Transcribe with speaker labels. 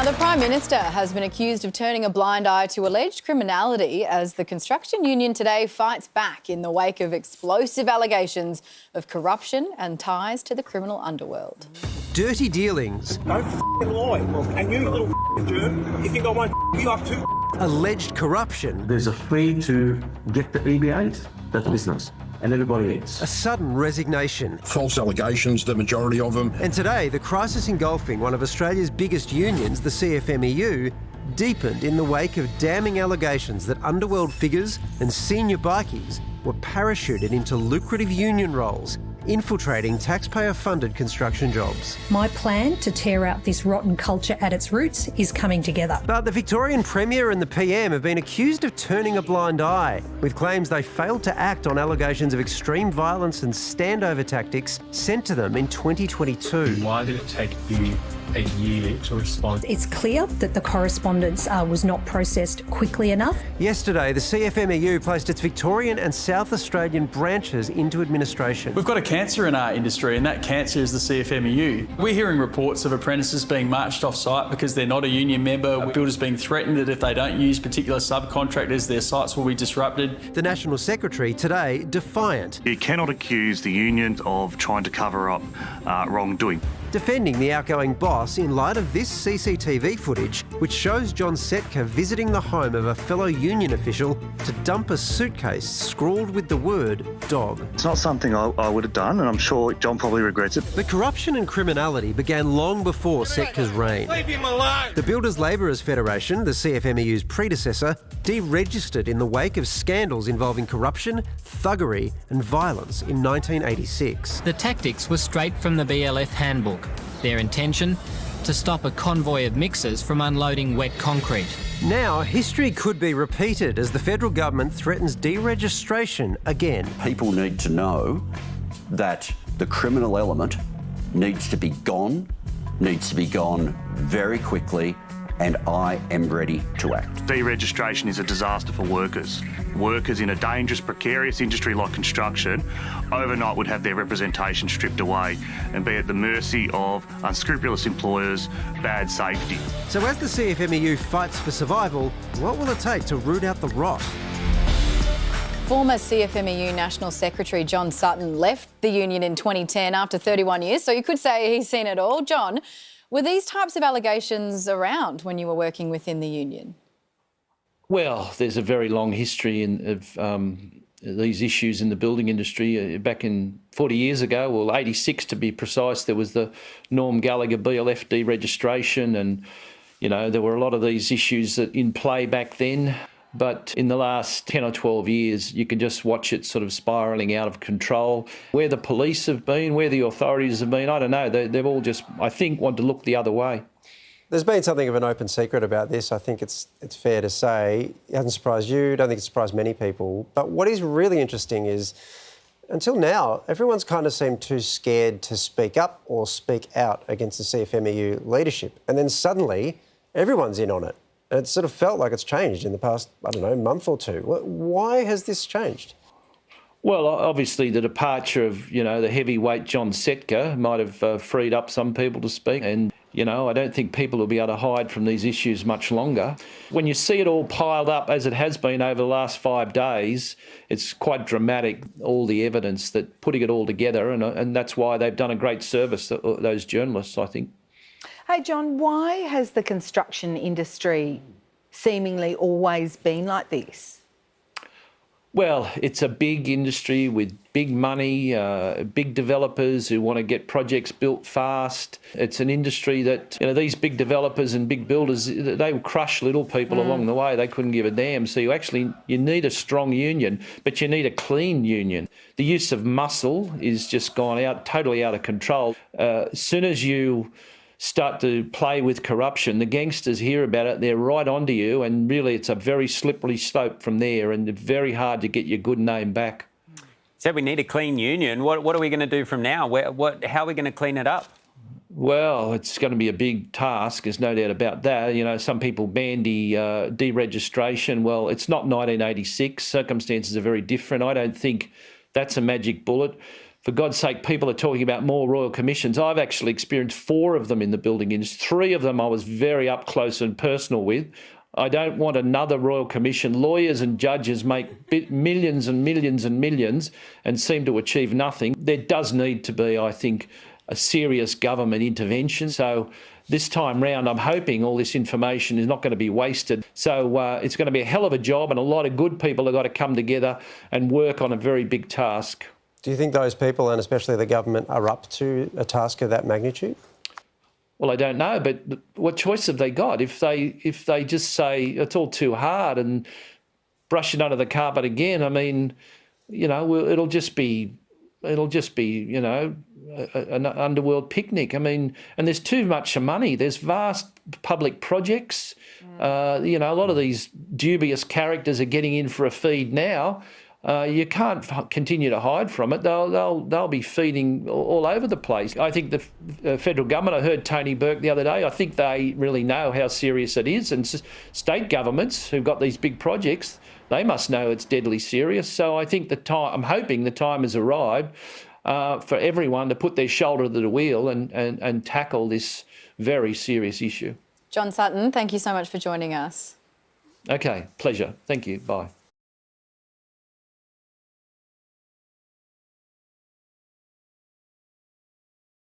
Speaker 1: The Prime Minister has been accused of turning a blind eye to alleged criminality as the construction union today fights back in the wake of explosive allegations of corruption and ties to the criminal underworld.
Speaker 2: Dirty dealings.
Speaker 3: Don't f***ing lie. And you little f***ing jerk, you think I won't f*** you up too?
Speaker 2: Alleged corruption.
Speaker 4: There's a fee to get the EBAs. That's business. And everybody is.
Speaker 2: A sudden resignation.
Speaker 5: False allegations, the majority of them.
Speaker 2: And today, the crisis engulfing one of Australia's biggest unions, the CFMEU, deepened in the wake of damning allegations that underworld figures and senior bikies were parachuted into lucrative union roles, infiltrating taxpayer-funded construction jobs.
Speaker 6: My plan to tear out this rotten culture at its roots is coming together.
Speaker 2: But the Victorian Premier and the PM have been accused of turning a blind eye, with claims they failed to act on allegations of extreme violence and standover tactics sent to them in 2022.
Speaker 7: Why did it take you a year to respond?
Speaker 6: It's clear that the correspondence was not processed quickly enough.
Speaker 2: Yesterday, the CFMEU placed its Victorian and South Australian branches into administration.
Speaker 8: We've got a cancer in our industry, and that cancer is the CFMEU. We're hearing reports of apprentices being marched off site because they're not a union member, builders being threatened that if they don't use particular subcontractors, their sites will be disrupted.
Speaker 2: The National Secretary today defiant.
Speaker 9: You cannot accuse the union of trying to cover up wrongdoing.
Speaker 2: Defending the outgoing boss in light of this CCTV footage, which shows John Setka visiting the home of a fellow union official to dump a suitcase scrawled with the word dog.
Speaker 10: It's not something I would have done, and I'm sure John probably regrets it.
Speaker 2: But corruption and criminality began long before Setka's reign.
Speaker 3: Leave him alone!
Speaker 2: The Builders Labourers Federation, the CFMEU's predecessor, deregistered in the wake of scandals involving corruption, thuggery and violence in 1986.
Speaker 11: The tactics were straight from the BLF handbook. Their intention? To stop a convoy of mixers from unloading wet concrete.
Speaker 2: Now, history could be repeated as the federal government threatens deregistration again.
Speaker 12: People need to know that the criminal element needs to be gone very quickly, and I am ready to act.
Speaker 9: Deregistration is a disaster for workers. Workers in a dangerous, precarious industry like construction overnight would have their representation stripped away and be at the mercy of unscrupulous employers, bad safety.
Speaker 2: So as the CFMEU fights for survival, what will it take to root out the rot?
Speaker 1: Former CFMEU National Secretary John Sutton left the union in 2010 after 31 years, so you could say he's seen it all. John, were these types of allegations around when you were working within the union?
Speaker 7: Well, there's a very long history of these issues in the building industry. Back in 40 years ago, well, 86 to be precise, there was the Norm Gallagher BLF deregistration, and, you know, there were a lot of these issues that in play back then. But in the last 10 or 12 years, you can just watch it sort of spiralling out of control. Where the police have been, where the authorities have been, I don't know. They've all just, I think, want to look the other way.
Speaker 2: There's been something of an open secret about this. I think it's fair to say. It hasn't surprised you. I don't think it's surprised many people. But what is really interesting is, until now, everyone's kind of seemed too scared to speak up or speak out against the CFMEU leadership. And then suddenly, everyone's in on it. And it sort of felt like it's changed in the past, I don't know, month or two. Why has this changed?
Speaker 7: Well, obviously the departure of, you know, the heavyweight John Setka might have freed up some people to speak. And, you know, I don't think people will be able to hide from these issues much longer. When you see it all piled up, as it has been over the last 5 days, it's quite dramatic, all the evidence, that putting it all together, and that's why they've done a great service, those journalists, I think.
Speaker 13: Hey, John, why has the construction industry seemingly always been like this?
Speaker 7: Well, it's a big industry with big money, big developers who want to get projects built fast. It's an industry that, you know, these big developers and big builders, they will crush little people along the way. They couldn't give a damn. So you need a strong union, but you need a clean union. The use of muscle is just gone out, totally out of control. As soon as you start to play with corruption, the gangsters hear about it, they're right onto you, and really it's a very slippery slope from there, and it's very hard to get your good name back.
Speaker 14: So we need a clean union. What are we going to do from now? How are we going to clean it up?
Speaker 7: Well, it's going to be a big task, there's no doubt about that. You know, some people bandy deregistration. Well, it's not 1986. Circumstances are very different. I don't think that's a magic bullet. For God's sake, people are talking about more royal commissions. I've actually experienced 4 of them in the building industry. 3 of them I was very up close and personal with. I don't want another royal commission. Lawyers and judges make millions and millions and millions and seem to achieve nothing. There does need to be, I think, a serious government intervention. So this time round, I'm hoping all this information is not going to be wasted. So it's going to be a hell of a job, and a lot of good people have got to come together and work on a very big task.
Speaker 2: Do you think those people, and especially the government, are up to a task of that magnitude?
Speaker 7: Well, I don't know, but what choice have they got? If they just say it's all too hard and brush it under the carpet again, I mean, you know, it'll just be, you know, an underworld picnic. I mean, and there's too much money. There's vast public projects. You know, a lot of these dubious characters are getting in for a feed now. You can't continue to hide from it. They'll be feeding all over the place. I think the federal government, I heard Tony Burke the other day, I think they really know how serious it is. And state governments who've got these big projects, they must know it's deadly serious. So I think I'm hoping the time has arrived for everyone to put their shoulder to the wheel and tackle this very serious issue.
Speaker 1: John Sutton, thank you so much for joining us.
Speaker 7: Okay, pleasure. Thank you. Bye.